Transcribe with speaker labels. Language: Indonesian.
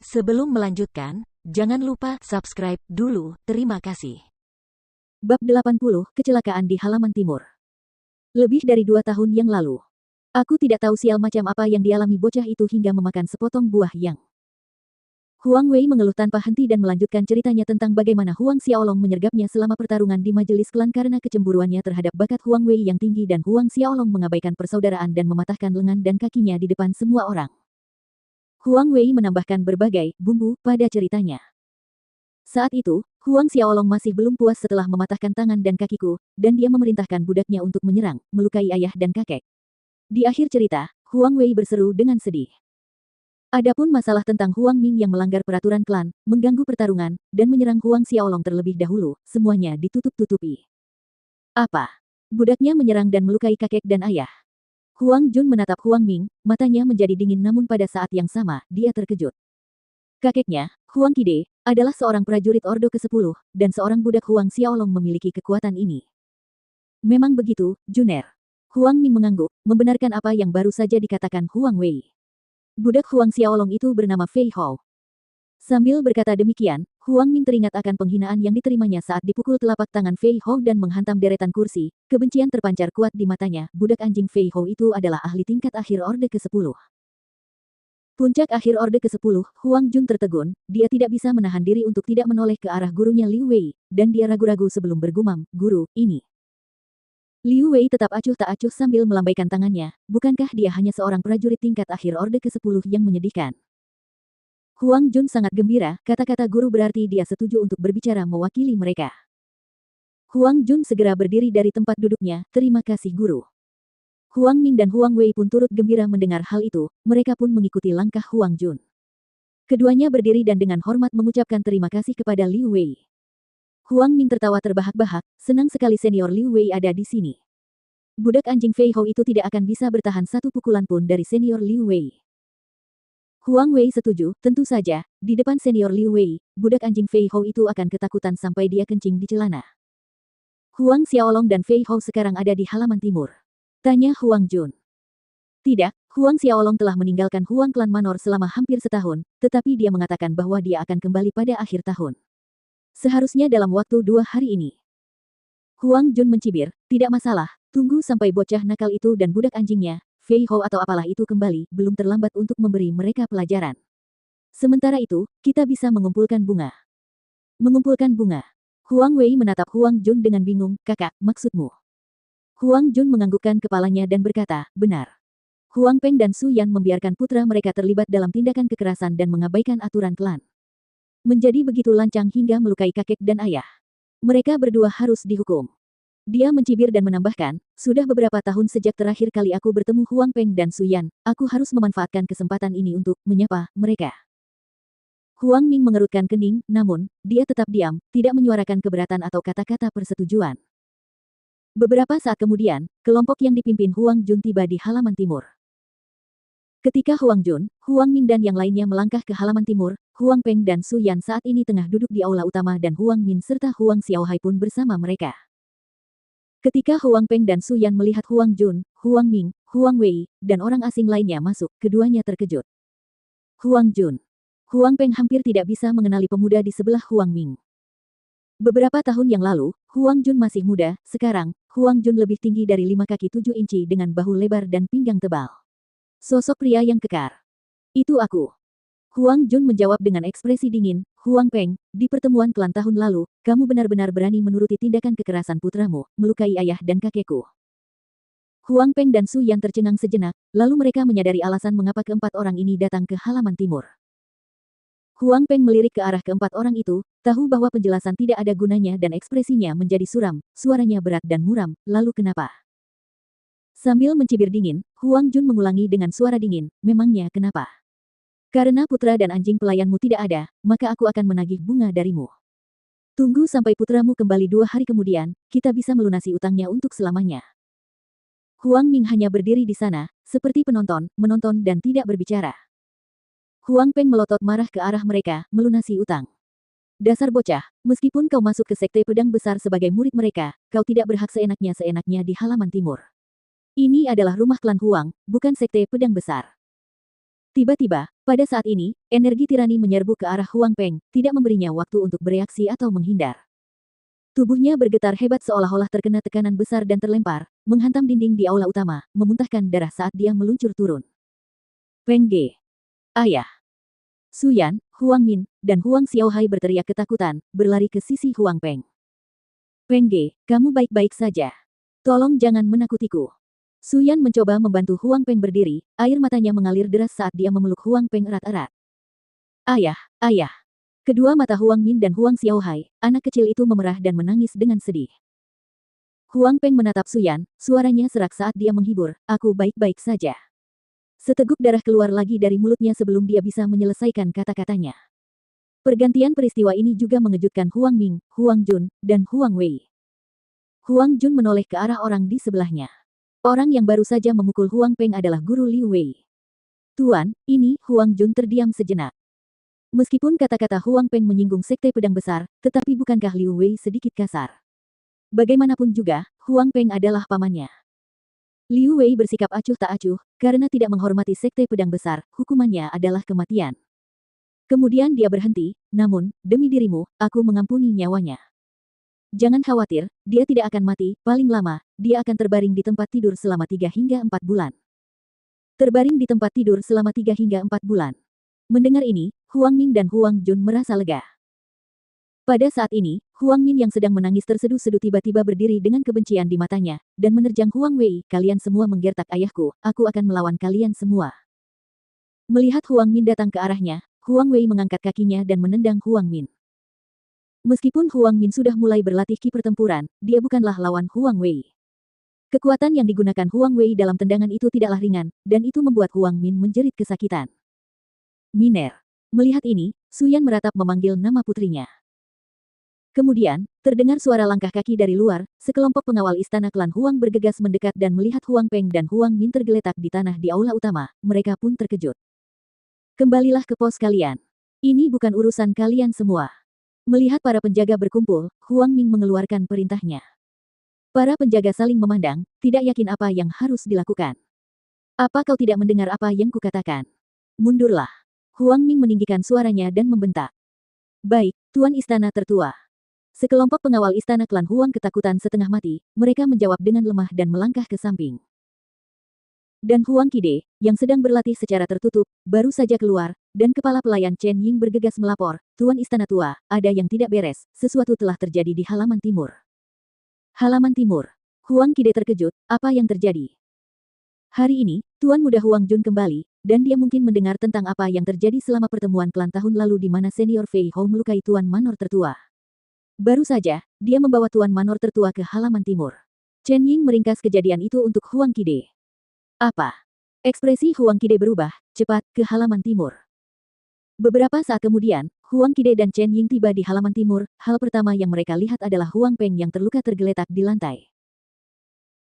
Speaker 1: Sebelum melanjutkan, jangan lupa subscribe dulu, terima kasih.
Speaker 2: Bab 80, Kecelakaan di Halaman Timur. Lebih dari 2 tahun yang lalu. Aku tidak tahu sial macam apa yang dialami bocah itu hingga memakan sepotong buah yang. Huang Wei mengeluh tanpa henti dan melanjutkan ceritanya tentang bagaimana Huang Xiaolong menyergapnya selama pertarungan di majelis klan karena kecemburuannya terhadap bakat Huang Wei yang tinggi dan Huang Xiaolong mengabaikan persaudaraan dan mematahkan lengan dan kakinya di depan semua orang. Huang Wei menambahkan berbagai bumbu pada ceritanya. Saat itu, Huang Xiaolong masih belum puas setelah mematahkan tangan dan kakiku, dan dia memerintahkan budaknya untuk menyerang, melukai ayah dan kakek. Di akhir cerita, Huang Wei berseru dengan sedih. Adapun masalah tentang Huang Ming yang melanggar peraturan klan, mengganggu pertarungan, dan menyerang Huang Xiaolong terlebih dahulu, semuanya ditutup-tutupi. Apa? Budaknya menyerang dan melukai kakek dan ayah. Huang Jun menatap Huang Ming, matanya menjadi dingin namun pada saat yang sama, dia terkejut. Kakeknya, Huang Qide, adalah seorang prajurit Ordo ke-10, dan seorang budak Huang Xiaolong memiliki kekuatan ini. Memang begitu, Juner. Huang Ming mengangguk, membenarkan apa yang baru saja dikatakan Huang Wei. Budak Huang Xiaolong itu bernama Fei Hao. Sambil berkata demikian, Huang Ming teringat akan penghinaan yang diterimanya saat dipukul telapak tangan Fei Hao dan menghantam deretan kursi. Kebencian terpancar kuat di matanya, budak anjing Fei Hao itu adalah ahli tingkat akhir Orde ke-10. Puncak akhir Orde ke-10, Huang Jun tertegun, dia tidak bisa menahan diri untuk tidak menoleh ke arah gurunya Liu Wei, dan dia ragu-ragu sebelum bergumam, "Guru, ini." Liu Wei tetap acuh tak acuh sambil melambaikan tangannya, bukankah dia hanya seorang prajurit tingkat akhir Orde ke-10 yang menyedihkan? Huang Jun sangat gembira, kata-kata guru berarti dia setuju untuk berbicara mewakili mereka. Huang Jun segera berdiri dari tempat duduknya, terima kasih guru. Huang Ming dan Huang Wei pun turut gembira mendengar hal itu, mereka pun mengikuti langkah Huang Jun. Keduanya berdiri dan dengan hormat mengucapkan terima kasih kepada Liu Wei. Huang Ming tertawa terbahak-bahak, senang sekali senior Liu Wei ada di sini. Budak anjing Fei Hao itu tidak akan bisa bertahan satu pukulan pun dari senior Liu Wei. Huang Wei setuju, tentu saja, di depan senior Liu Wei, budak anjing Fei Hao itu akan ketakutan sampai dia kencing di celana. Huang Xiaolong dan Fei Hao sekarang ada di halaman timur. Tanya Huang Jun. Tidak, Huang Xiaolong telah meninggalkan Huang Klan Manor selama hampir setahun, tetapi dia mengatakan bahwa dia akan kembali pada akhir tahun. Seharusnya dalam waktu 2 hari ini. Huang Jun mencibir, tidak masalah, tunggu sampai bocah nakal itu dan budak anjingnya, Fei Hao atau apalah itu kembali, belum terlambat untuk memberi mereka pelajaran. Sementara itu, kita bisa mengumpulkan bunga. Mengumpulkan bunga. Huang Wei menatap Huang Jun dengan bingung, kakak, maksudmu? Huang Jun menganggukkan kepalanya dan berkata, benar. Huang Peng dan Su Yan membiarkan putra mereka terlibat dalam tindakan kekerasan dan mengabaikan aturan klan. Menjadi begitu lancang hingga melukai kakek dan ayah. Mereka berdua harus dihukum. Dia mencibir dan menambahkan, sudah beberapa tahun sejak terakhir kali aku bertemu Huang Peng dan Su Yan, aku harus memanfaatkan kesempatan ini untuk menyapa mereka. Huang Ming mengerutkan kening, namun, dia tetap diam, tidak menyuarakan keberatan atau kata-kata persetujuan. Beberapa saat kemudian, kelompok yang dipimpin Huang Jun tiba di halaman timur. Ketika Huang Jun, Huang Ming dan yang lainnya melangkah ke halaman timur, Huang Peng dan Su Yan saat ini tengah duduk di aula utama dan Huang Min serta Huang Xiaohai pun bersama mereka. Ketika Huang Peng dan Su Yan melihat Huang Jun, Huang Ming, Huang Wei, dan orang asing lainnya masuk, keduanya terkejut. Huang Jun. Huang Peng hampir tidak bisa mengenali pemuda di sebelah Huang Ming. Beberapa tahun yang lalu, Huang Jun masih muda, sekarang, Huang Jun lebih tinggi dari 5 kaki 7 inci dengan bahu lebar dan pinggang tebal. Sosok pria yang kekar. Itu aku. Huang Jun menjawab dengan ekspresi dingin, Huang Peng, di pertemuan klan tahun lalu, kamu benar-benar berani menuruti tindakan kekerasan putramu, melukai ayah dan kakekku. Huang Peng dan Su Yan tercengang sejenak, lalu mereka menyadari alasan mengapa keempat orang ini datang ke halaman timur. Huang Peng melirik ke arah keempat orang itu, tahu bahwa penjelasan tidak ada gunanya dan ekspresinya menjadi suram, suaranya berat dan muram, lalu kenapa? Sambil mencibir dingin, Huang Jun mengulangi dengan suara dingin, memangnya kenapa? Karena putra dan anjing pelayanmu tidak ada, maka aku akan menagih bunga darimu. Tunggu sampai putramu kembali 2 hari kemudian, kita bisa melunasi utangnya untuk selamanya. Huang Ming hanya berdiri di sana, seperti penonton, menonton dan tidak berbicara. Huang Peng melotot marah ke arah mereka, melunasi utang. Dasar bocah, meskipun kau masuk ke sekte pedang besar sebagai murid mereka, kau tidak berhak seenaknya di halaman timur. Ini adalah rumah klan Huang, bukan sekte pedang besar. Tiba-tiba, Pada saat ini, energi tirani menyerbu ke arah Huang Peng, tidak memberinya waktu untuk bereaksi atau menghindar. Tubuhnya bergetar hebat seolah-olah terkena tekanan besar dan terlempar, menghantam dinding di aula utama, memuntahkan darah saat dia meluncur turun. Peng Ge. Ayah. Su Yan, Huang Min, dan Huang Xiaohai berteriak ketakutan, berlari ke sisi Huang Peng. Peng Ge, kamu baik-baik saja. Tolong jangan menakutiku. Su Yan mencoba membantu Huang Peng berdiri, air matanya mengalir deras saat dia memeluk Huang Peng erat-erat. Ayah, ayah. Kedua mata Huang Min dan Huang Xiaohai, anak kecil itu memerah dan menangis dengan sedih. Huang Peng menatap Su Yan, suaranya serak saat dia menghibur, aku baik-baik saja. Seteguk darah keluar lagi dari mulutnya sebelum dia bisa menyelesaikan kata-katanya. Pergantian peristiwa ini juga mengejutkan Huang Ming, Huang Jun, dan Huang Wei. Huang Jun menoleh ke arah orang di sebelahnya. Orang yang baru saja memukul Huang Peng adalah guru Liu Wei. Tuan, ini, Huang Jun terdiam sejenak. Meskipun kata-kata Huang Peng menyinggung sekte pedang besar, tetapi bukankah Liu Wei sedikit kasar? Bagaimanapun juga, Huang Peng adalah pamannya. Liu Wei bersikap acuh tak acuh, karena tidak menghormati sekte pedang besar, hukumannya adalah kematian. Kemudian dia berhenti, namun, demi dirimu, aku mengampuni nyawanya. Jangan khawatir, dia tidak akan mati, paling lama, dia akan terbaring di tempat tidur selama 3 hingga 4 bulan. Terbaring di tempat tidur selama 3 hingga 4 bulan. Mendengar ini, Huang Ming dan Huang Jun merasa lega. Pada saat ini, Huang Min yang sedang menangis terseduh-seduh tiba-tiba berdiri dengan kebencian di matanya, dan menerjang Huang Wei, kalian semua menggertak ayahku, aku akan melawan kalian semua. Melihat Huang Min datang ke arahnya, Huang Wei mengangkat kakinya dan menendang Huang Min. Meskipun Huang Min sudah mulai berlatih ki pertempuran, dia bukanlah lawan Huang Wei. Kekuatan yang digunakan Huang Wei dalam tendangan itu tidaklah ringan, dan itu membuat Huang Min menjerit kesakitan. Miner. Melihat ini, Su Yan meratap memanggil nama putrinya. Kemudian, terdengar suara langkah kaki dari luar, sekelompok pengawal istana klan Huang bergegas mendekat dan melihat Huang Peng dan Huang Min tergeletak di tanah di aula utama, mereka pun terkejut. Kembalilah ke pos kalian. Ini bukan urusan kalian semua. Melihat para penjaga berkumpul, Huang Ming mengeluarkan perintahnya. Para penjaga saling memandang, tidak yakin apa yang harus dilakukan. Apa kau tidak mendengar apa yang kukatakan? Mundurlah. Huang Ming meninggikan suaranya dan membentak. Baik, Tuan Istana Tertua. Sekelompok pengawal istana klan Huang ketakutan setengah mati, mereka menjawab dengan lemah dan melangkah ke samping. Dan Huang Qide, yang sedang berlatih secara tertutup, baru saja keluar, dan kepala pelayan Chen Ying bergegas melapor, Tuan Istana Tua, ada yang tidak beres, sesuatu telah terjadi di halaman timur. Halaman timur. Huang Qide terkejut, apa yang terjadi? Hari ini, Tuan Muda Huang Jun kembali, dan dia mungkin mendengar tentang apa yang terjadi selama pertemuan klan tahun lalu di mana senior Fei Hou melukai Tuan Manor Tertua. Baru saja, dia membawa Tuan Manor Tertua ke halaman timur. Chen Ying meringkas kejadian itu untuk Huang Qide. Apa? Ekspresi Huang Qide berubah, cepat, ke halaman timur. Beberapa saat kemudian, Huang Qide dan Chen Ying tiba di halaman timur, hal pertama yang mereka lihat adalah Huang Peng yang terluka tergeletak di lantai.